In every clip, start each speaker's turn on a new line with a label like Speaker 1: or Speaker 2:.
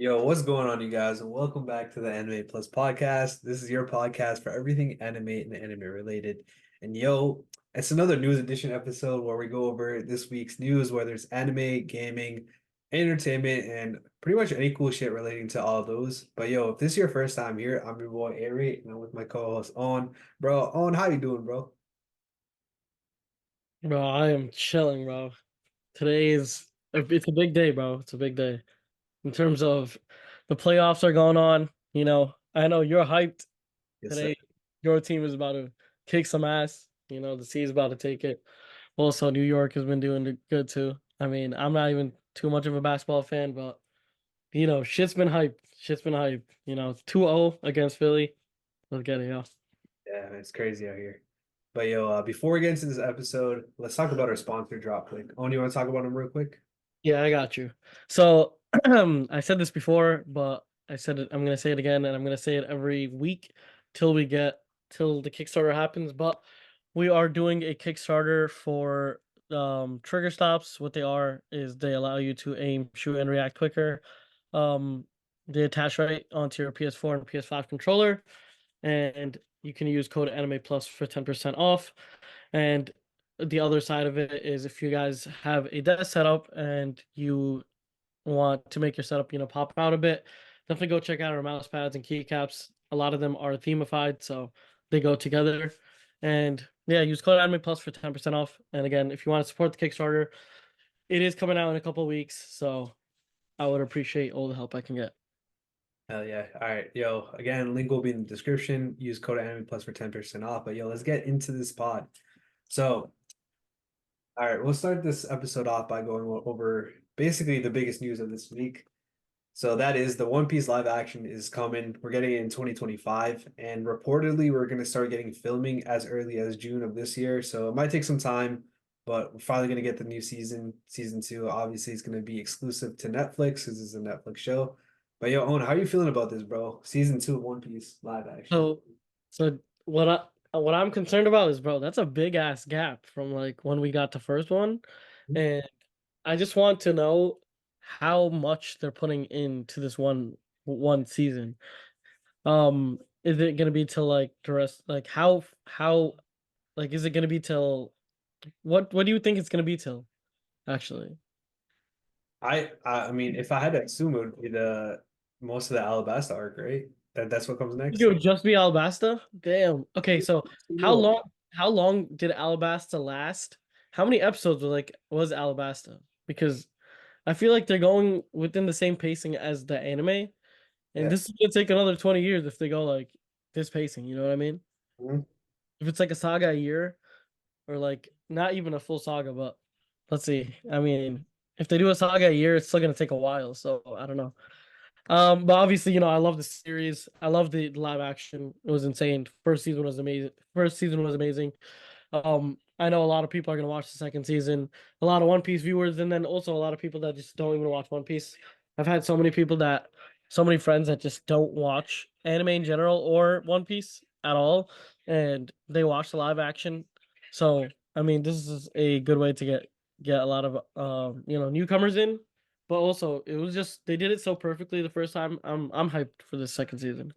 Speaker 1: Yo, what's going on, you guys? And welcome back to the Anime Plus podcast. This is your podcast for everything anime and anime related. And yo, it's another news edition episode where we go over this week's news, whether it's anime, gaming, entertainment, and pretty much any cool shit relating to all of those. But yo, if this is your first time here, I'm your boy Aray, and I'm with my co-host On. Bro, On, how you doing, bro?
Speaker 2: Bro, I am chilling, bro. Today is it's a big day, bro. It's a big day. In terms of the playoffs are going on, I know you're hyped
Speaker 1: Yes, sir.
Speaker 2: today. Your team is about to kick some ass. The C's about to take it. Also, New York has been doing good too. I mean, I'm not even too much of a basketball fan, but shit's been hyped. Shit's been hyped. 2-0 against Philly. Let's get it, yo.
Speaker 1: Yeah, man, it's crazy out here. But yo, before we get into this episode, let's talk about our sponsor drop quick. On, you want to talk about them real quick?
Speaker 2: Yeah, I got you. So I said this before, but I said it, I'm gonna say it again, and I'm gonna say it every week till the Kickstarter happens. But we are doing a Kickstarter for trigger stops. What they are is they allow you to aim, shoot, and react quicker. Um, they attach right onto your PS4 and PS5 controller, and you can use code Anime Plus for 10% off. And the other side of it is if you guys have a desk setup and you want to make your setup, pop out a bit, definitely go check out our mouse pads and keycaps. A lot of them are themified, so they go together. And yeah, use code Anime Plus for 10% off. And again, if you want to support the Kickstarter, it is coming out in a couple of weeks, so I would appreciate all the help I can get.
Speaker 1: Hell yeah. All right. Yo, again, link will be in the description. Use code Anime Plus for 10% off. But yo, let's get into this pod. So, all right, we'll start this episode off by going over basically the biggest news of this week. So that is the One Piece live action is coming. We're getting it in 2025, and reportedly we're going to start getting filming as early as June of this year. So it might take some time, but we're finally going to get the new season. Season two, obviously, is going to be exclusive to Netflix. This is a Netflix show. But yo, Owen, how are you feeling about this, bro? Season two of One Piece live action.
Speaker 2: So, so what I'm concerned about is, bro, that's a big ass gap from like when we got to first one, and I just want to know how much they're putting into this one season. Is it gonna be till like the rest? Like how like is it gonna be till what do you think it's gonna be till actually?
Speaker 1: I mean, if I had to assume, it would be the most of the Alabasta arc, right? That's what comes
Speaker 2: It
Speaker 1: next.
Speaker 2: would just be Alabasta? Damn. Okay, so how long did Alabasta last? How many episodes was Alabasta? Because I feel like they're going within the same pacing as the anime, and
Speaker 1: Yeah.
Speaker 2: this is gonna take another 20 years if they go like this pacing, you know what I mean?
Speaker 1: Mhm.
Speaker 2: If it's like a saga a year, or like not even a full saga, but let's see. I mean, if they do a saga a year, it's still gonna take a while, so I don't know. But obviously, I love the series. I love the live action. It was insane. First season was amazing. First season was amazing. I know a lot of people are gonna watch the second season. A lot of One Piece viewers, and then also a lot of people that just don't even watch One Piece. I've had so many friends that just don't watch anime in general or One Piece at all, and they watch the live action. So, I mean, this is a good way to get a lot of newcomers in, but also it was just they did it so perfectly the first time. I'm hyped for the second season.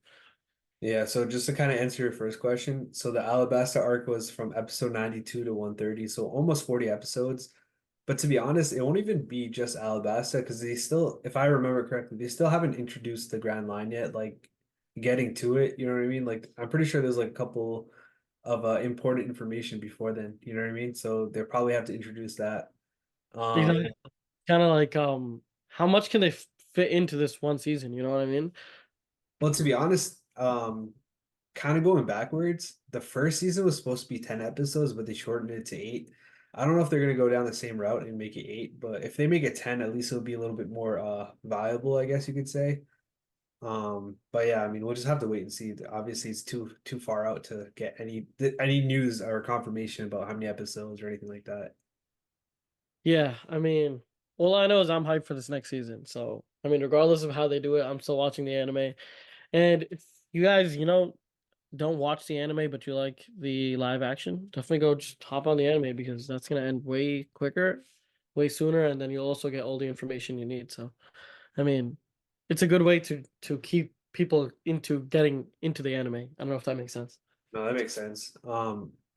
Speaker 1: Yeah, so just to kind of answer your first question, so the Alabasta arc was from episode 92 to 130, so almost 40 episodes. But to be honest, it won't even be just Alabasta because they still, if I remember correctly, they still haven't introduced the Grand Line yet, like getting to it, you know what I mean? Like I'm pretty sure there's like a couple of important information before then, you know what I mean? So they probably have to introduce that.
Speaker 2: Exactly.
Speaker 1: Um,
Speaker 2: Kind of like how much can they fit into this one season? You know what I mean?
Speaker 1: well, to be honest, kind of going backwards, the first season was supposed to be 10 episodes, but they shortened it to eight. I don't know if they're gonna go down the same route and make it eight, but if they make it 10, at least it'll be a little bit more viable, I guess you could say. But yeah, I mean, we'll just have to wait and see. Obviously, it's too far out to get any news or confirmation about how many episodes or anything like that.
Speaker 2: Yeah, I mean, all I know is I'm hyped for this next season. So, I mean, regardless of how they do it, I'm still watching the anime. And if you guys, don't watch the anime, but you like the live action, definitely go just hop on the anime because that's gonna end way quicker, way sooner, and then you'll also get all the information you need. So, I mean, it's a good way to keep people into getting into the anime. I don't know if that makes sense.
Speaker 1: No, that makes sense.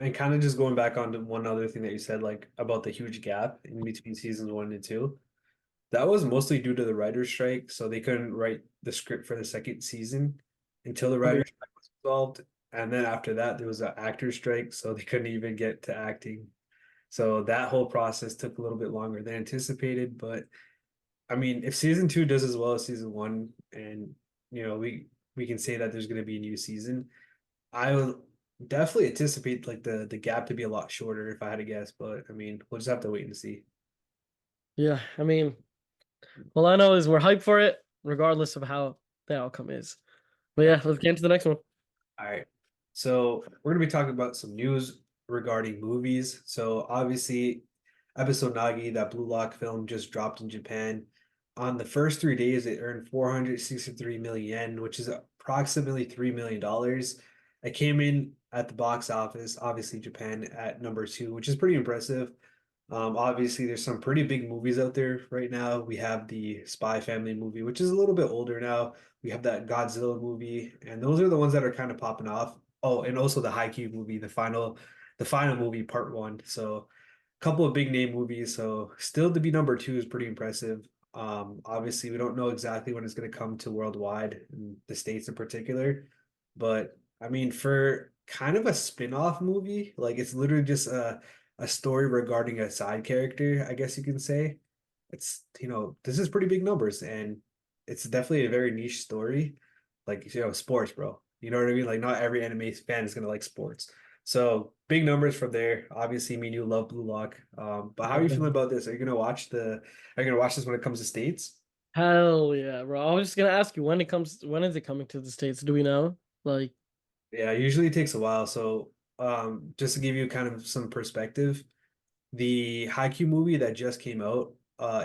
Speaker 1: And kind of just going back on to one other thing that you said, like about the huge gap in between seasons one and two. That was mostly due to the writer's strike, so they couldn't write the script for the second season until the
Speaker 2: Okay.
Speaker 1: writer's strike was resolved. And then after that, there was an actor's strike, so they couldn't even get to acting. So that whole process took a little bit longer than anticipated. But I mean, if season two does as well as season one, and we can say that there's going to be a new season, I would definitely anticipate like the gap to be a lot shorter if I had to guess. But I mean, we'll just have to wait and see.
Speaker 2: Yeah, I mean, all I know is we're hyped for it, regardless of how the outcome is. But
Speaker 1: Yeah.
Speaker 2: yeah, let's get into the next one.
Speaker 1: All right. So we're gonna be talking about some news regarding movies. So obviously, episode Nagi, that Blue Lock film, just dropped in Japan. On the first 3 days, it earned 463 million yen, which is approximately $3 million. It came in at the box office, obviously Japan at number two, which is pretty impressive. Obviously, there's some pretty big movies out there right now. We have the Spy Family movie, which is a little bit older now. We have that Godzilla movie, and those are the ones that are kind of popping off. Oh, and also the Haikyuu movie, the final movie, part one. So, a couple of big name movies. So, still to be number two is pretty impressive. Obviously, we don't know exactly when it's going to come to worldwide, in the States in particular, but I mean, for kind of a spin-off movie, like it's literally just a story regarding a side character, I guess you can say. This is pretty big numbers, and it's definitely a very niche story. Like, sports, bro. You know what I mean? Like, not every anime fan is gonna like sports. So big numbers from there. Obviously, me and you love Blue Lock. But how are you feeling about this? Are you gonna watch this when it comes to States?
Speaker 2: Hell yeah, bro. I was just gonna ask you when is it coming to the States? Do we know? Like,
Speaker 1: Yeah, usually it takes a while. So just to give you kind of some perspective, the Haikyuu movie that just came out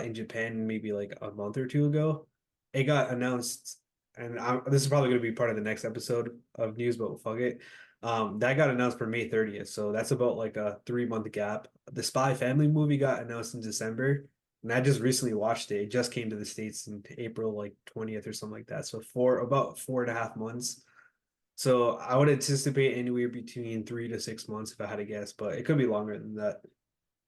Speaker 1: in Japan maybe like a month or two ago, it got announced, and this is probably going to be part of the next episode of news, but fuck it. That got announced for May 30th, so that's about like a 3 month gap. The Spy Family movie got announced in December, and I just recently watched it. It just came to the States in April like 20th or something like that. So for about 4.5 months. So I would anticipate anywhere between 3 to 6 months if I had to guess, but it could be longer than that.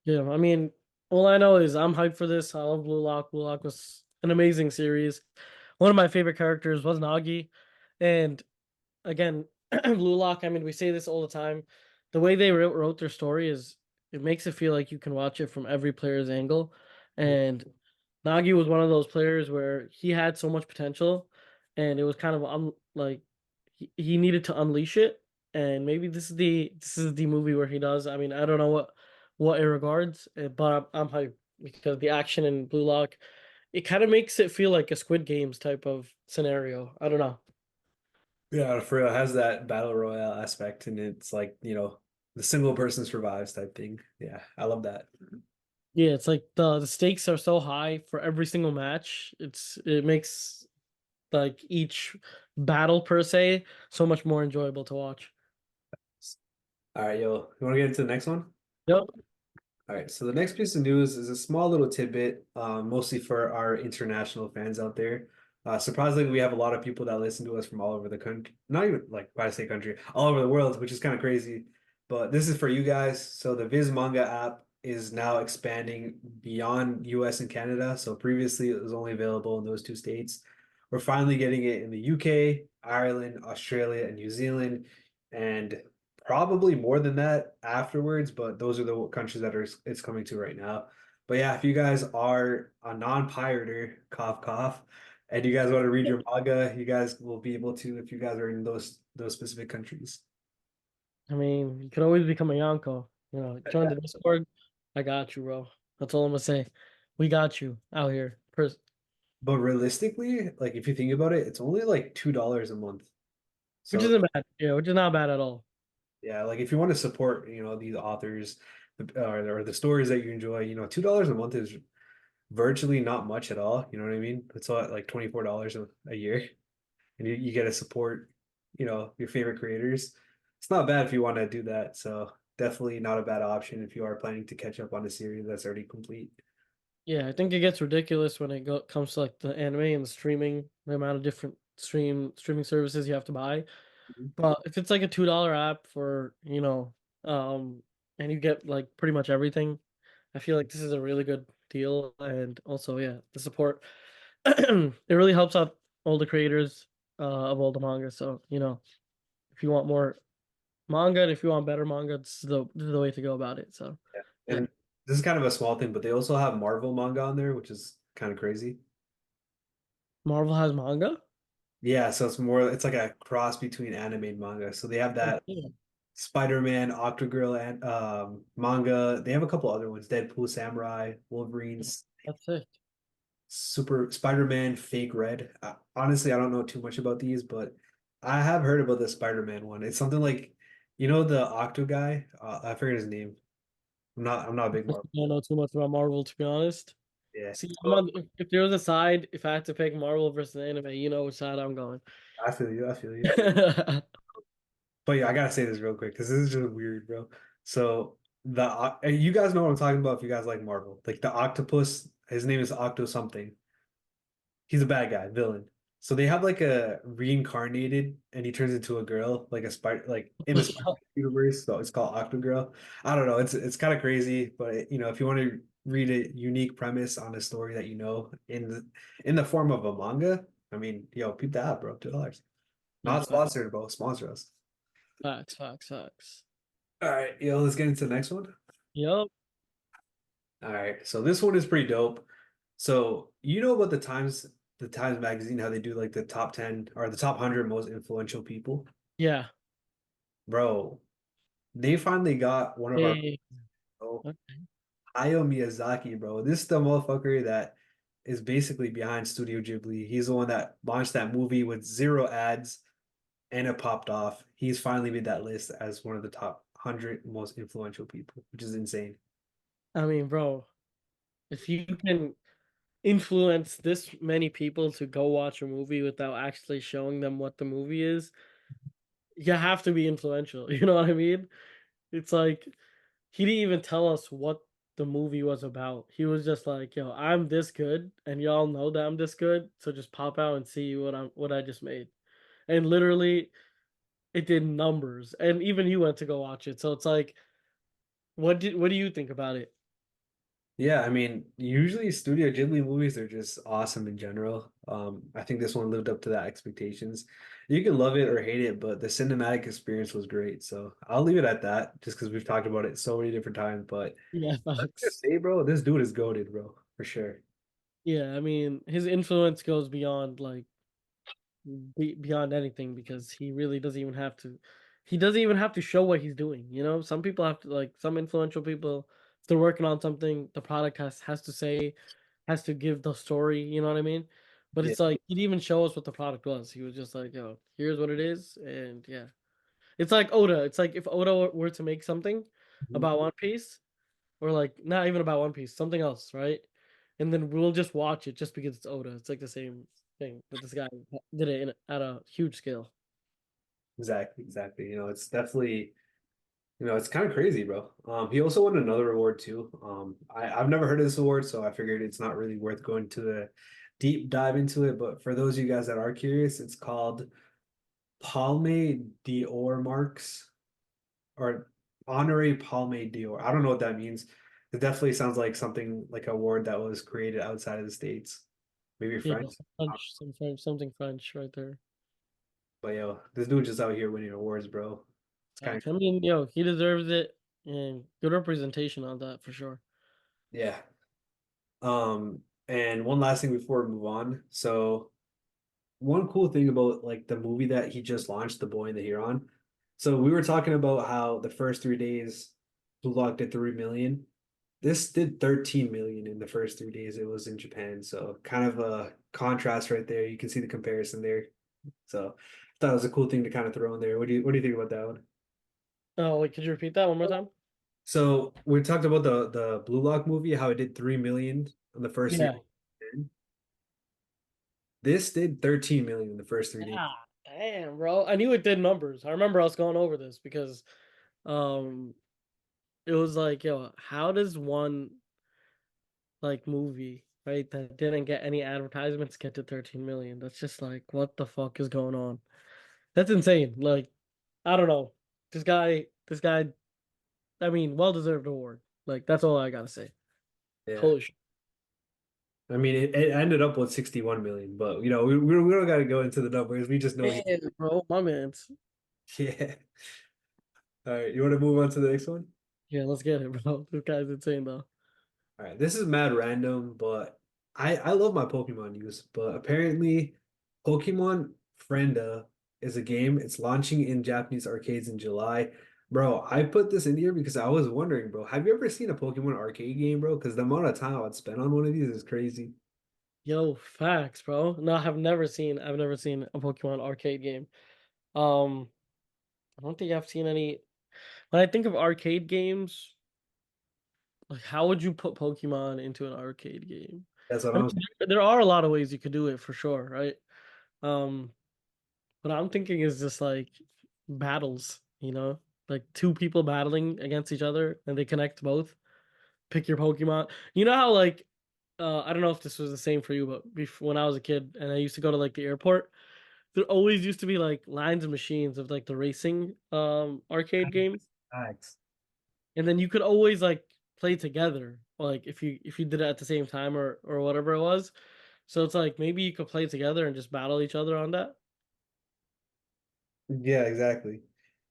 Speaker 2: yeah, I mean, all I know is I'm hyped for this. I love Blue Lock. Blue Lock was an amazing series. One of my favorite characters was Nagi. And again, Blue Lock, I mean, we say this all the time. The way they wrote their story is it makes it feel like you can watch it from every player's angle. And Nagi was one of those players where he had so much potential and it was kind of like he needed to unleash it. And maybe this is the movie where he does. I mean, I don't know what it regards, but I'm hyped because the action in Blue Lock, it kind of makes it feel like a Squid Games type of scenario. I don't know.
Speaker 1: Yeah, for real, it has that battle royale aspect, and it's like, the single person survives type thing. Yeah, I love that.
Speaker 2: Yeah, it's like the stakes are so high for every single match. It makes like each battle per se so much more enjoyable to watch.
Speaker 1: All right, yo, you want to get into the next one?
Speaker 2: Yep.
Speaker 1: All right, so the next piece of news is a small little tidbit, mostly for our international fans out there. Surprisingly, we have a lot of people that listen to us from all over the country, not even like why I say country, all over the world, which is kind of crazy. But this is for you guys. So the Viz Manga app is now expanding beyond US and Canada. So previously it was only available in those two states. We're finally getting it in the UK, Ireland, Australia, and New Zealand. And probably more than that afterwards, but those are the countries that it's coming to right now. But yeah, if you guys are a non-pirater, cough cough, and you guys want to read your manga, you guys will be able to if you guys are in those specific countries.
Speaker 2: I mean, you could always become a Yonko. Join the Discord. I got you, bro. That's all I'm gonna say. We got you out here.
Speaker 1: But realistically, like if you think about it, it's only like $2 a month.
Speaker 2: Which
Speaker 1: So
Speaker 2: isn't bad. Yeah, which is not bad at all.
Speaker 1: yeah, like if you want to support, these authors or the stories that you enjoy, $2 a month is virtually not much at all. You know what I mean? It's all like $24 a year, and you get to support, your favorite creators. It's not bad if you want to do that. So definitely not a bad option if you are planning to catch up on a series that's already complete.
Speaker 2: Yeah, I think it gets ridiculous when comes to like the anime and the streaming, the amount of different streaming services you have to buy.
Speaker 1: Mhm.
Speaker 2: But if it's like a $2 app for, and you get like pretty much everything, I feel like this is a really good deal. And also, yeah, the support it really helps out all the creators of all the manga. So, if you want more manga and if you want better manga, this is the way to go about it. So,
Speaker 1: Yeah.
Speaker 2: yeah.
Speaker 1: And this is kind of a small thing, but they also have Marvel manga on there, which is kind of crazy.
Speaker 2: Marvel has manga?
Speaker 1: Yeah, so it's like a cross between anime and manga. So they have
Speaker 2: Oh,
Speaker 1: that
Speaker 2: yeah,
Speaker 1: Spider-Man, Octogirl, and manga. They have a couple other ones: Deadpool, Samurai, Wolverines,
Speaker 2: that's it.
Speaker 1: Super Spider-Man, Fake Red. Honestly, I don't know too much about these, but I have heard about the Spider-Man one. It's something like, the Octo guy. I forget his name. I'm not a big
Speaker 2: I
Speaker 1: Marvel.
Speaker 2: don't know too much about Marvel, to be honest.
Speaker 1: Yeah,
Speaker 2: See, if there was a side, if I had to pick Marvel versus anime, you know which side I'm going.
Speaker 1: I feel you. I feel you. But yeah, I gotta say this real quick because this is just weird, bro. So and you guys know what I'm talking about if you guys like Marvel. Like the octopus, his name is Octo something. He's a bad guy, villain. So they have like a reincarnated and he turns into a girl, like a spider, like in the Spider universe. So it's called Octo Girl. I don't know. It's kind of crazy, but if you want to read a unique premise on a story that in the form of a manga, I mean, peep that out, bro. $2.
Speaker 2: Yeah,
Speaker 1: Not sponsored, bro. Sponsor us.
Speaker 2: facts.
Speaker 1: All right, let's get into the next one.
Speaker 2: Yup.
Speaker 1: All right, so this one is pretty dope. So you know about the Times magazine, how they do like the top 10 or the top 100 most influential people?
Speaker 2: Yeah.
Speaker 1: Bro, they finally got one of our
Speaker 2: Hey.
Speaker 1: oh,
Speaker 2: Okay.
Speaker 1: Hayao Miyazaki, bro. This is the motherfucker that is basically behind Studio Ghibli. He's the one that launched that movie with zero ads and it popped off. He's finally made that list as one of the top 100 most influential people, which is insane.
Speaker 2: I mean, bro, if you can influence this many people to go watch a movie without actually showing them what the movie is, you have to be influential. You know what I mean? It's like he didn't even tell us what the movie was about. He was just like, "Yo, I'm this good, and y'all know that I'm this good, so just pop out and see what I just made." And literally, it did numbers, and even you went to go watch it. So it's like, what do you think about it?
Speaker 1: Yeah, I mean, usually Studio Ghibli movies are just awesome in general. I think this one lived up to that expectations. You can love it or hate it, but the cinematic experience was great. So I'll leave it at that, just because we've talked about it so many different times. But
Speaker 2: Yeah,
Speaker 1: let's just
Speaker 2: facts.
Speaker 1: say, bro, this dude is goated, bro, for sure.
Speaker 2: Yeah, I mean, his influence goes beyond like beyond anything because he really doesn't even have to. He doesn't even have to show what he's doing. Some people have to like some influential people. If they're working on something, the product has to say, has to give the story. You know what I mean? But
Speaker 1: Yeah.
Speaker 2: it's like he didn't even show us what the product was. He was just like, "Yo, here's what it is," and yeah, it's like Oda. It's like if Oda were to make something
Speaker 1: Mhm.
Speaker 2: about One Piece, or like not even about One Piece, something else, right? And then we'll just watch it just because it's Oda. It's like the same thing, but this guy did it at a huge scale.
Speaker 1: Exactly, exactly. It's definitely, it's kind of crazy, bro. He also won another award too. I've never heard of this award, so I figured it's not really worth going to the deep dive into it. But for those of you guys that are curious, it's called Palme d'Or marks or Honorary Palme d'Or. I don't know what that means. It definitely sounds like something like a award that was created outside of the States, maybe
Speaker 2: Yeah,
Speaker 1: French.
Speaker 2: Some French, something French right there.
Speaker 1: But yo, this dude just out here winning awards, bro. It's kind of
Speaker 2: I mean, yo, he deserves it, and good representation on that for sure.
Speaker 1: yeah. And one last thing before we move on. So one cool thing about like the movie that he just launched, The Boy and the Heron. So we were talking about how the first 3 days BLUELOCK did 3 million. This did 13 million in the first 3 days it was in Japan. So kind of a contrast right there. You can see the comparison there. So I thought it was a cool thing to kind of throw in there. What do you think about that one?
Speaker 2: Oh, wait, could you repeat that one more time?
Speaker 1: So we talked about the BLUELOCK movie, how it did 3 million in the first three
Speaker 2: Yeah.
Speaker 1: days. This did 13 million in the first 3 days.
Speaker 2: Ah, damn, bro. I knew it did numbers. I remember us going over this because um it was like, yo, how does one like movie, right? That didn't get any advertisements get to 13 million. That's just like what the fuck is going on? That's insane. Like, I don't know. This guy, I mean, well-deserved award. Like, that's all I gotta say.
Speaker 1: Yeah.
Speaker 2: Holy shit.
Speaker 1: I mean, it ended up with 61 million, but we don't got to go into the numbers. We just know he,
Speaker 2: Man, bro, my man's.
Speaker 1: yeah. All right, you want to move on to the next one?
Speaker 2: Yeah, let's get it, bro. This guy's insane though.
Speaker 1: All right, this is mad random, but I love my Pokemon use, but apparently Pokemon Frienda is a game. It's launching in Japanese arcades in July. Bro, I put this in here because I was wondering, bro, have you ever seen a Pokemon arcade game, bro? Because the amount of time I would spend on one of these is crazy.
Speaker 2: Yo, facts, bro. No, I've never seen a Pokemon arcade game. Um, I don't think I've seen any. When I think of arcade games, like how would you put Pokemon into an arcade game?
Speaker 1: That's what
Speaker 2: I
Speaker 1: I'm
Speaker 2: mean, there are a lot of ways you could do it for sure, right? Um, what I'm thinking is just like battles, like two people battling against each other and they connect both. Pick your Pokemon. You know how like I don't know if this was the same for you, but when I was a kid and I used to go to like the airport, there always used to be like lines of machines of like the racing arcade games.
Speaker 1: Facts.
Speaker 2: And then you could always like play together, like if you did it at the same time or whatever it was. So it's like maybe you could play together and just battle each other on that.
Speaker 1: Yeah, exactly.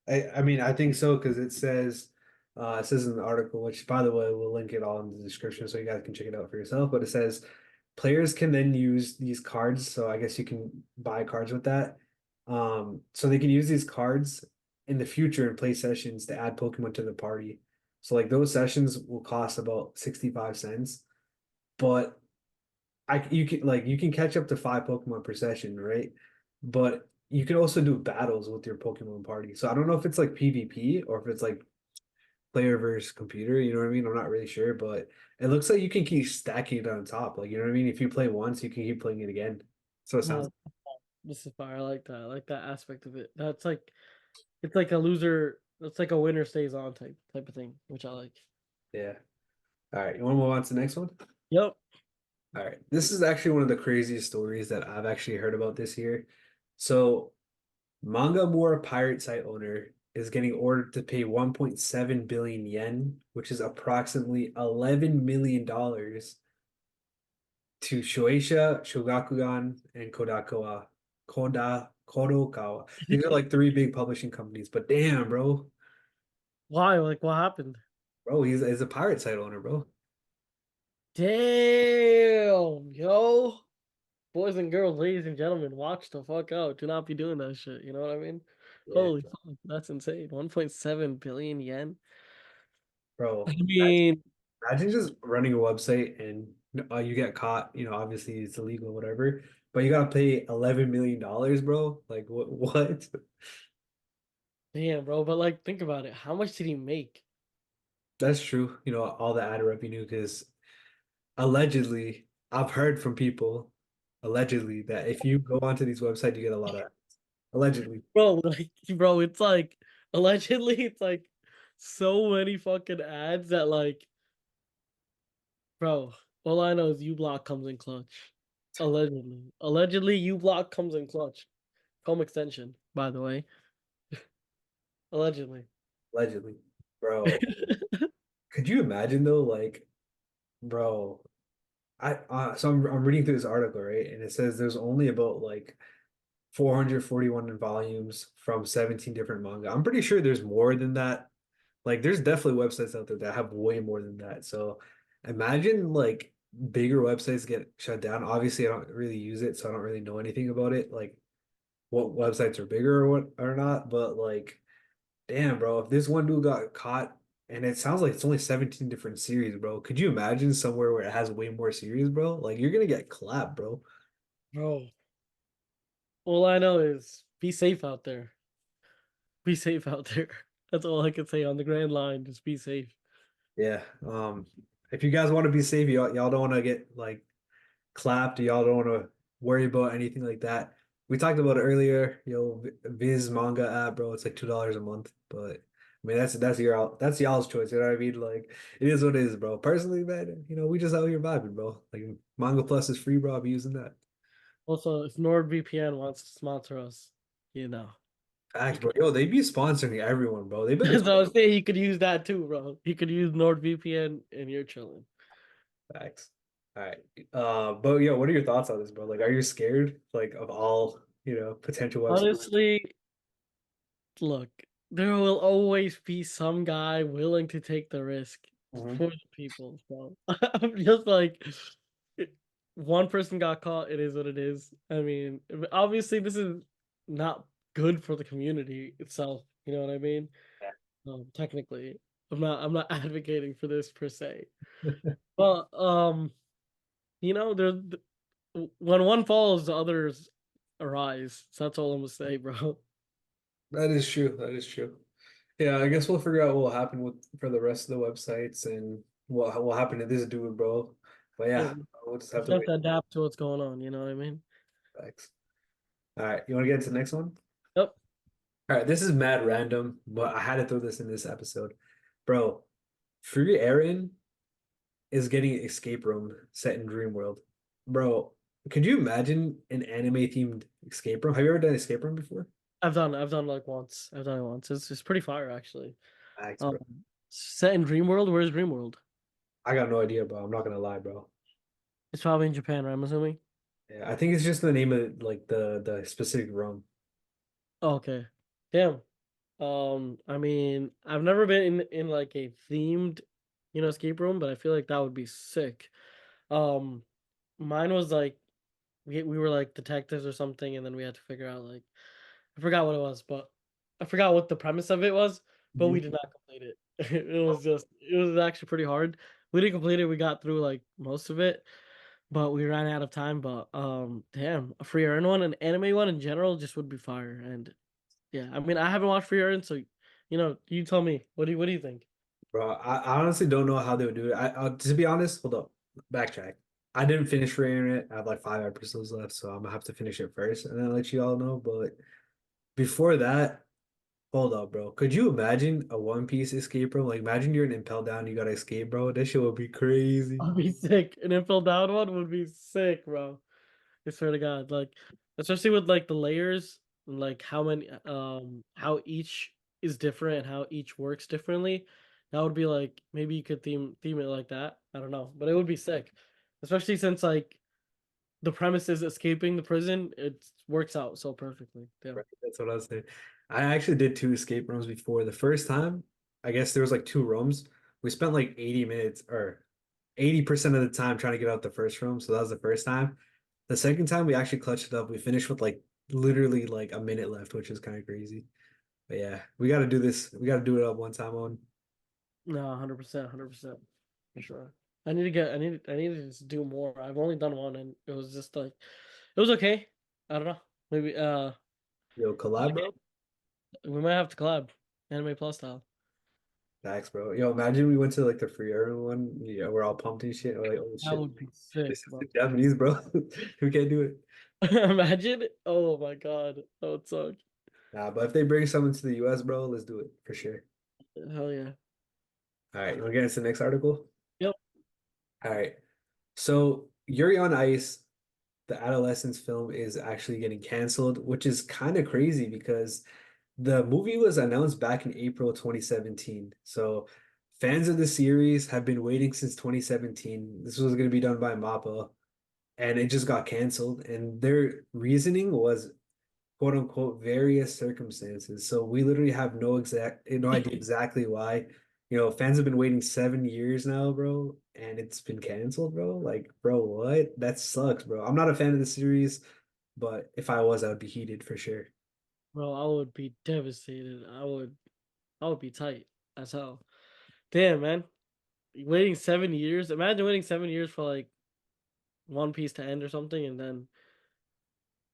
Speaker 1: I mean I think so because it says in the article, which by the way we'll link it all in the description so you guys can check it out for yourself. But it says players can then use these cards, so I guess you can buy cards with that. So they can use these cards in the future and play sessions to add Pokemon to the party. So like those sessions will cost about 65 cents, but you can catch up to five Pokemon per session, right? But you can also do battles with your Pokemon party. So I don't know if it's like PvP or if it's like player versus computer, you know what I mean? I'm not really sure, but it looks like you can keep stacking it on top. Like, you know what I mean? If you play once, you can keep playing it again. So it sounds,
Speaker 2: No, this is fire. I like that. I like that aspect of it. That's like it's like a loser. It's like a winner stays on type of thing, which I like.
Speaker 1: yeah. All right, you want to move on to the next one?
Speaker 2: Yep.
Speaker 1: All right. This is actually one of the craziest stories that I've actually heard about this year. So Mangamura pirate site owner is getting ordered to pay 1.7 billion yen, which is approximately $11 million to Shueisha, Shogakukan, and Kadokawa. These are like three big publishing companies, but damn,
Speaker 2: Why? Like what happened?
Speaker 1: he's a pirate site owner, bro.
Speaker 2: Damn, yo. Boys and girls, ladies and gentlemen, watch the fuck out. Do not be doing that shit. You know what I mean?
Speaker 1: Yeah,
Speaker 2: Holy fuck, that's insane. 1.7 billion yen. I
Speaker 1: bro.
Speaker 2: mean,
Speaker 1: Imagine just running a website and you get caught, obviously it's illegal, whatever, but you gotta pay $11 million, bro. Like what?
Speaker 2: damn, bro. But like, think about it. How much did he make?
Speaker 1: That's true. All the ad revenue, because allegedly, I've heard from people allegedly that if you go onto these websites, you get a lot of ads. Allegedly.
Speaker 2: Bro, like, bro, it's like allegedly, it's like so many fucking ads that like, bro. All I know is uBlock comes in clutch. Allegedly, uBlock comes in clutch. Home extension, by the way. Allegedly.
Speaker 1: Allegedly. Bro, could you imagine though, like, bro, I'm reading through this article, right? And it says there's only about like 441 volumes from 17 different manga. I'm pretty sure there's more than that. Like there's definitely websites out there that have way more than that. So imagine like bigger websites get shut down. Obviously, I don't really use it, so I don't really know anything about it, like what websites are bigger or what or not. But like, damn, bro, if this one dude got caught and it sounds like it's only 17 different series, bro. Could you imagine somewhere where it has way more series, bro? Like you're gonna get clapped, bro.
Speaker 2: Bro, all I know is be safe out there. Be safe out there. That's all I can say on the grand line. Just be safe.
Speaker 1: Yeah. If you guys want to be safe, y'all don't want to get like clapped, y'all don't want to worry about anything like that. We talked about it earlier, Viz manga app, bro. It's like $2 a month, but I mean, that's y'all's choice. You know what I mean? Like, it is what it is, bro. Personally, man, we just out here vibing, bro. Like, Manga Plus is free, bro. I'll be using that.
Speaker 2: Also, if NordVPN wants to sponsor us, you know,
Speaker 1: Facts,
Speaker 2: you
Speaker 1: bro.
Speaker 2: could.
Speaker 1: Yo, they be sponsoring everyone, bro. They better.
Speaker 2: So I was saying you could use that too, bro. You could use NordVPN and you're chilling.
Speaker 1: Facts. All right. But yo, what are your thoughts on this, bro? Like, are you scared, like, of all, potential websites?
Speaker 2: Honestly, look, there will always be some guy willing to take the risk
Speaker 1: Mhm.
Speaker 2: for the people. So I'm just like, one person got caught. It is what it is. I mean, obviously, this is not good for the community itself. You know what I mean? Technically, I'm not advocating for this per se. But there, when one falls, the others arise. So that's all I'm gonna say, bro.
Speaker 1: That is true. That is true. Yeah, I guess we'll figure out what will happen for the rest of the websites and what will happen to this dude, bro. But
Speaker 2: Yeah,
Speaker 1: yeah, we'll just
Speaker 2: we
Speaker 1: have
Speaker 2: just
Speaker 1: to
Speaker 2: have
Speaker 1: wait.
Speaker 2: to adapt to what's going on. You know what I mean?
Speaker 1: Thanks. All right, you want to get into the next one?
Speaker 2: Yep.
Speaker 1: All right, this is mad random, but I had to throw this in this episode, bro. Frieren is getting an escape room set in Dream World, bro. Could you imagine an anime themed escape room? Have you ever done an escape room before?
Speaker 2: I've done like once. I've done it once. It's pretty fire actually.
Speaker 1: Thanks, bro.
Speaker 2: Set in Dream World. Where's Dream World?
Speaker 1: I got no idea, bro. I'm not gonna lie, bro.
Speaker 2: It's probably in Japan, right? I'm assuming.
Speaker 1: Yeah, I think it's just the name of like the specific room.
Speaker 2: Oh, okay. Damn. I mean, I've never been in like a themed, escape room, but I feel like that would be sick. Um, Mine was like we were like detectives or something, and then we had to figure out like I forgot what it was, but I forgot what the premise of it was, but we
Speaker 1: Mhm.
Speaker 2: did not complete it. It was actually pretty hard. We didn't complete it. We got through like most of it, but we ran out of time. But damn, a free earn one, an anime one in general just would be fire. And yeah, I mean, I haven't watched Free Earn, so you tell me. What do you think?
Speaker 1: Bro, I honestly don't know how they would do it. To be honest, hold up, backtrack. I didn't finish reading it. I have like 5 episodes left, so I'm gonna have to finish it first and then let you all know. But before that, hold up, bro. Could you imagine a One Piece escape room? Like, imagine you're in Impel Down, you gotta escape, bro. This shit would be crazy.
Speaker 2: I'd be sick. An infil down one would be sick, bro. I swear to God, like especially with like the layers and like how each is different and how each works differently. That would be like maybe you could theme it like that. I don't know, but it would be sick. Especially since like the premise is escaping the prison, it works out so perfectly. Damn.
Speaker 1: Right, that's what I was saying. I actually did two escape rooms before. The first time, I guess there was like two rooms. We spent like 80 minutes or 80% of the time trying to get out the first room. So that was the first time. The second time we actually clutched it up. We finished with like literally like a minute left, which is kind of crazy. But yeah, we got to do this. We got to do it up one time on.
Speaker 2: No, 100%, 100% for sure. I need to just do more. I've only done one and it was just like it was okay. I don't know. Maybe
Speaker 1: Yo, collab, bro.
Speaker 2: we might have to collab anime plus style.
Speaker 1: Thanks, bro. Yo, imagine we went to like the free area one. Yeah, we're all pumped and shit. We're like, oh
Speaker 2: That
Speaker 1: shit,
Speaker 2: would be sick,
Speaker 1: this is the
Speaker 2: bro.
Speaker 1: Japanese, bro. We can't do it.
Speaker 2: Imagine. Oh my God. That would suck.
Speaker 1: Nah, but if they bring someone to the US, bro, let's do it for sure.
Speaker 2: Hell yeah.
Speaker 1: All right, you want to get into the next article?
Speaker 2: Yep.
Speaker 1: All right. So Yuri on Ice, the adolescence film, is actually getting canceled, which is kind of crazy because the movie was announced back in April 2017. So fans of the series have been waiting since 2017. This was going to be done by MAPPA, and it just got canceled. And their reasoning was quote unquote various circumstances. So we literally have no idea exactly why. Fans have been waiting 7 years now, bro, and it's been canceled, bro. Like, bro, what? That sucks, bro. I'm not a fan of the series, but if I was, I would be heated for sure.
Speaker 2: Bro, I would be devastated. I would be tight as hell. Damn, man. Waiting 7 years. Imagine waiting 7 years for like One Piece to end or something and then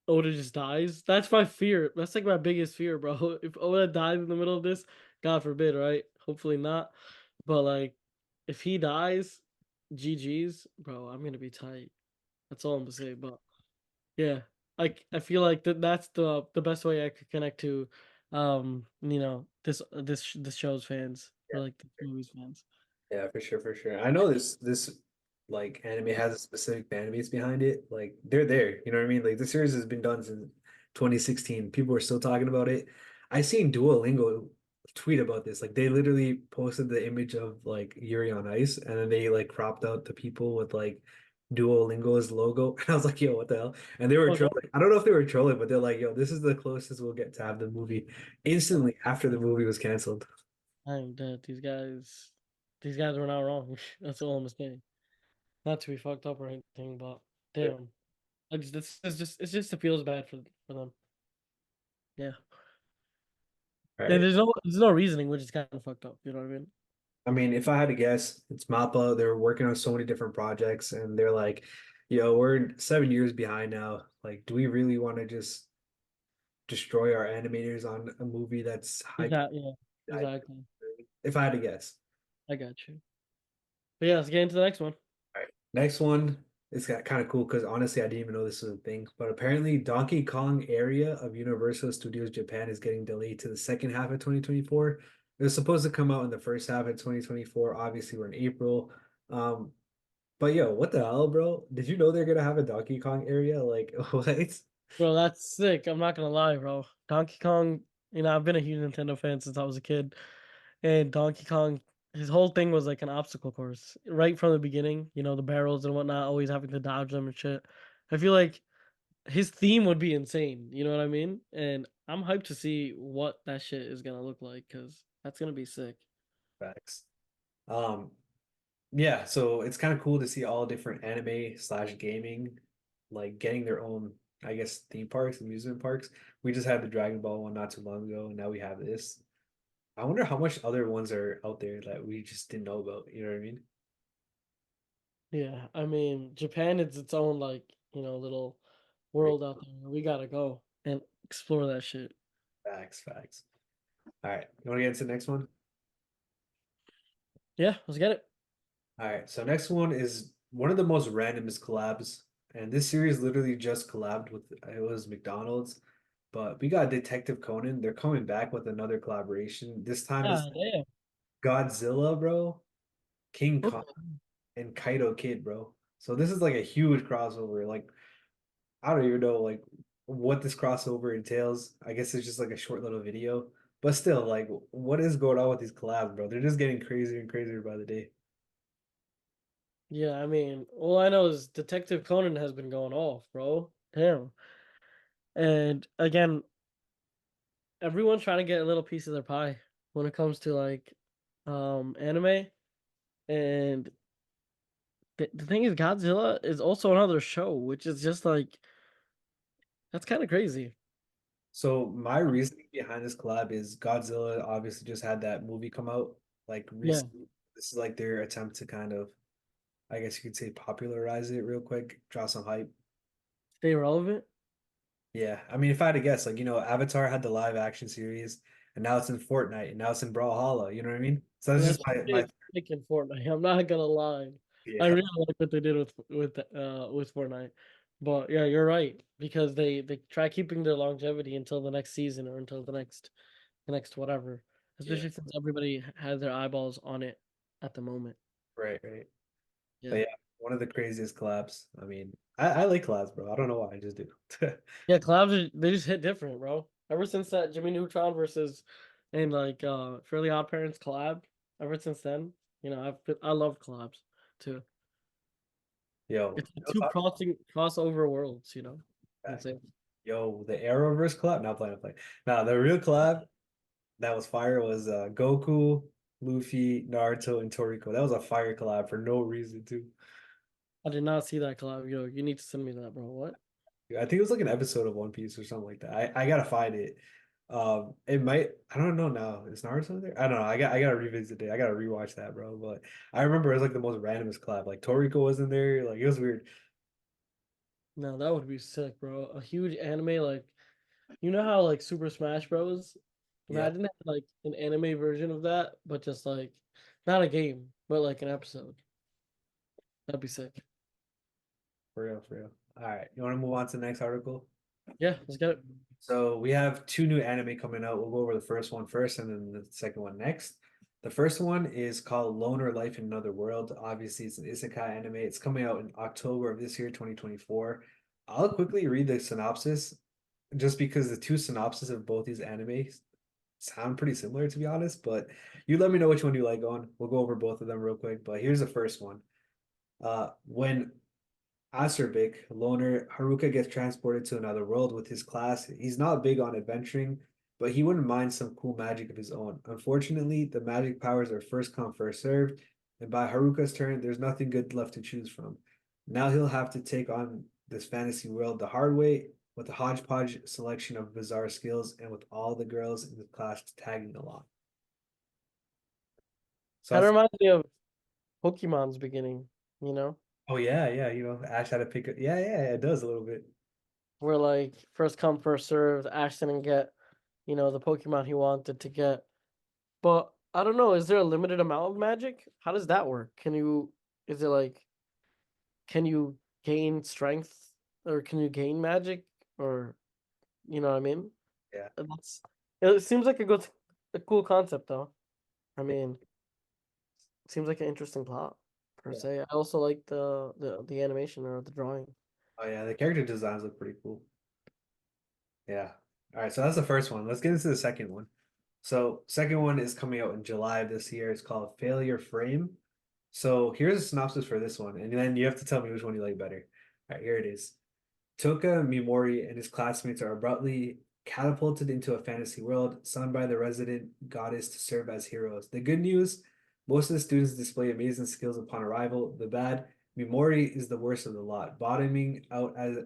Speaker 2: Oda just dies. That's my fear. That's like my biggest fear, bro. If Oda dies in the middle of this, God forbid, right? Hopefully not. But like, if he dies, GG's, bro. I'm gonna be tight. That's all I'm gonna say. But yeah, like I feel like that's the best way I could connect to this show's fans or like the movie's fans.
Speaker 1: Yeah, for sure, for sure. I know this like anime has a specific fan base behind it. Like they're there, you know what I mean? Like the series has been done since 2016. People are still talking about it. I seen Duolingo tweet about this. Like they literally posted the image of like Yuri on Ice and then they like cropped out the people with like Duolingo's logo. And I was like, yo, what the hell? And they were
Speaker 2: Oh,
Speaker 1: trolling. I don't know if they were trolling, but they're like, yo, this is the closest we'll get to have the movie instantly after the movie was canceled.
Speaker 2: I'm dead. These guys were not wrong. That's all I'm saying. Not to be fucked up or anything, but damn. This is just it feels bad for them. Yeah. And
Speaker 1: Right.
Speaker 2: there's no reasoning, which is kind of fucked up. You know what I mean?
Speaker 1: I mean, if I had to guess, it's Mappa. They're working on so many different projects, and they're like, "Yo, we're 7 years behind now. Like, do we really want to just destroy our animators on a movie that's hype?"
Speaker 2: Exactly. Yeah. Exactly.
Speaker 1: If I had to guess.
Speaker 2: I got you. But yeah, let's get into the next one.
Speaker 1: All right. Next one is got kind of cool because honestly, I didn't even know this was a thing. But apparently, Donkey Kong area of Universal Studios Japan is getting delayed to the second half of 2024. It was supposed to come out in the first half of 2024. Obviously, we're in April. Um, But yo, what the hell, bro? Did you know they're gonna have a Donkey Kong area? Like, what?
Speaker 2: Bro, that's sick. I'm not gonna lie, bro. Donkey Kong, I've been a huge Nintendo fan since I was a kid. And Donkey Kong, his whole thing was like an obstacle course. Right from the beginning, the barrels and whatnot, always having to dodge them and shit. I feel like his theme would be insane, you know what I mean? And I'm hyped to see what that shit is gonna look like, because that's gonna be sick.
Speaker 1: Facts. Um, yeah, so it's kind of cool to see all different anime slash gaming like getting their own, I guess, theme parks, amusement parks. We just had the Dragon Ball one not too long ago, and now we have this. I wonder how much other ones are out there that we just didn't know about. You know what I mean?
Speaker 2: Yeah, I mean, Japan is its own like, little world out there. We gotta go and explore that shit.
Speaker 1: Facts, facts. All right, you want to get into the next one?
Speaker 2: Yeah, let's get it.
Speaker 1: All right, so next one is one of the most randomest collabs, and this series literally just collabed with it was McDonald's, but we got Detective Conan. They're coming back with another collaboration. This time it's
Speaker 2: God damn.
Speaker 1: Godzilla, bro, King
Speaker 2: What
Speaker 1: Kong,
Speaker 2: the-
Speaker 1: and Kaito Kid, bro. So this is like a huge crossover. Like I don't even know like what this crossover entails. I guess it's just like a short little video, but still, like what is going on with these collabs, bro? They're just getting crazier and crazier by the day.
Speaker 2: Yeah, I mean, all I know is Detective Conan has been going off, bro. Damn. And again, everyone's trying to get a little piece of their pie when it comes to like anime. And the thing is, Godzilla is also another show, which is just like that's kind of crazy.
Speaker 1: So my reasoning behind this collab is Godzilla obviously just had that movie come out like
Speaker 2: Yeah,
Speaker 1: recently. This is like their attempt to kind of, I guess you could say, popularize it real quick, draw some hype.
Speaker 2: stay relevant.
Speaker 1: Yeah, I mean, if I had to guess, like Avatar had the live action series, and now it's in Fortnite, and now it's in Brawlhalla. You know what I mean? So that's
Speaker 2: Yeah,
Speaker 1: just my
Speaker 2: sick in Fortnite. I'm not gonna lie. I
Speaker 1: yeah,
Speaker 2: really like what they did with Fortnite. But yeah, you're right, because they try keeping their longevity until the next season or until the next whatever.
Speaker 1: yeah,
Speaker 2: Especially since everybody has their eyeballs on it at the moment.
Speaker 1: right, right. But
Speaker 2: Yeah.
Speaker 1: yeah, one of the craziest collabs. I mean, I like collabs, bro. I don't know why, I just do.
Speaker 2: Yeah, they just hit different, bro. Ever since that Jimmy Neutron versus and like Fairly Odd Parents collab, ever since then, I love collabs too.
Speaker 1: Yo,
Speaker 2: It's the two crossover worlds. Insane.
Speaker 1: Yo, the Arrowverse collab. Not playing, playing. Now the real collab that was fire was Goku, Luffy, Naruto, and Toriko. That was a fire collab for no reason too.
Speaker 2: I did not see that collab. Yo, you need to send me that, bro. What?
Speaker 1: I think it was like an episode of One Piece or something like that. I gotta find it. It might. I don't know now. Is Naruto there? I don't know. I gotta revisit it. I gotta rewatch that, bro. But I remember it was like the most randomest collab. Like Toriko was in there. Like it was weird.
Speaker 2: No, that would be sick, bro. A huge anime like how like Super Smash Bros.
Speaker 1: Yeah,
Speaker 2: Imagine that like an anime version of that, but just like not a game, but like an episode. That'd be sick.
Speaker 1: for real, for real. All right, you want to move on to the next article?
Speaker 2: Yeah, let's get it.
Speaker 1: So we have two new anime coming out. We'll go over the first one first and then the second one next. The first one is called Loner Life in Another World. Obviously, it's an isekai anime. It's coming out in October of this year, 2024. I'll quickly read the synopsis just because the two synopses of both these animes sound pretty similar, to be honest. But you let me know which one you like on. We'll go over both of them real quick. But here's the first one. When Acerbic, loner, Haruka gets transported to another world with his class. He's not big on adventuring, but he wouldn't mind some cool magic of his own. Unfortunately, the magic powers are first come, first served, and by Haruka's turn, there's nothing good left to choose from. Now he'll have to take on this fantasy world the hard way with a hodgepodge selection of bizarre skills and with all the girls in the class tagging along. So
Speaker 2: Kind of
Speaker 1: that's,
Speaker 2: reminds me of Pokemon's beginning, you know,
Speaker 1: oh yeah, yeah, Ash had to pick it. Yeah, yeah, it does a little bit.
Speaker 2: where like first come, first served. Ash didn't get, the Pokemon he wanted to get. But I don't know, is there a limited amount of magic? How does that work? Is it like, can you gain strength or can you gain magic or, you know what I mean?
Speaker 1: Yeah.
Speaker 2: That's, it seems like a cool concept though. I mean, it seems like an interesting plot per
Speaker 1: Yeah.
Speaker 2: se. I also like the animation or the drawing.
Speaker 1: Oh yeah, the character designs look pretty cool. Yeah. All right, so that's the first one. Let's get into the second one. So, second one is coming out in July of this year. It's called Failure Frame. So, here's a synopsis for this one, and then you have to tell me which one you like better. All right, here it is. Toka Mimori and his classmates are abruptly catapulted into a fantasy world, summoned by the resident goddess to serve as heroes. The good news, most of the students display amazing skills upon arrival. The bad, Mimori is the worst of the lot, bottoming out as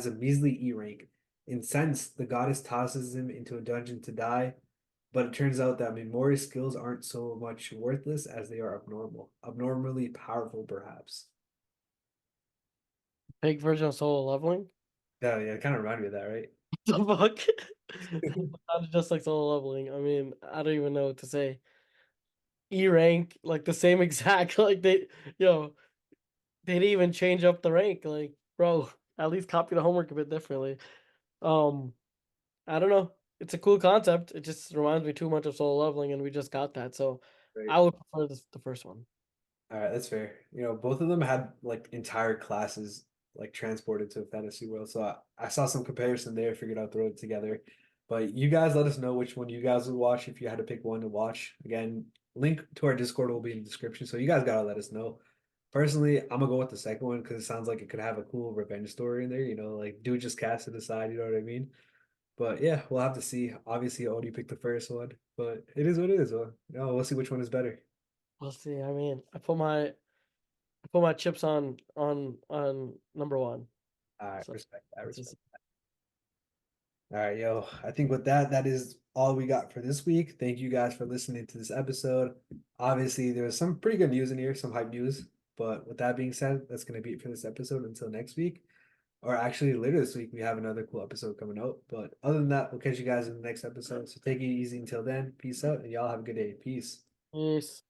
Speaker 1: a measly E rank. Incensed, the goddess tosses him into a dungeon to die, but it turns out that Mimori's skills aren't so much worthless as they are abnormally powerful, perhaps.
Speaker 2: Big version of solo leveling.
Speaker 1: Yeah, yeah, it kind of reminded me of that, right?
Speaker 2: The fuck? Sounds just like solo leveling. I mean, I don't even know what to say. E rank, like the same exact, like they didn't even change up the rank. Like, bro, at least copy the homework a bit differently. Um, I don't know. It's a cool concept. It just reminds me too much of solo leveling, and we just got that. So
Speaker 1: Right.
Speaker 2: I would prefer the first one.
Speaker 1: All right, that's fair. Both of them had like entire classes like transported to a fantasy world. So I saw some comparison there, figured I'd throw it together. But you guys let us know which one you guys would watch if you had to pick one to watch. Again, link to our Discord will be in the description. So you guys gotta let us know. Personally, I'm gonna go with the second one because it sounds like it could have a cool revenge story in there, like dude just cast it aside, you know what I mean? But yeah, we'll have to see. Obviously, Odie picked the first one, but it is what it is. We'll see which one is better.
Speaker 2: We'll see. I mean, I put my chips on number one.
Speaker 1: All right,
Speaker 2: So
Speaker 1: respect that,
Speaker 2: it's just
Speaker 1: respect. All right, yo. I think with that, that is all we got for this week. Thank you guys for listening to this episode. Obviously, there was some pretty good news in here, some hype news. But with that being said, that's going to be it for this episode until next week. Or actually, later this week, we have another cool episode coming out. But other than that, we'll catch you guys in the next episode. So take it easy until then. Peace out, and y'all have a good day. Peace.
Speaker 2: peace.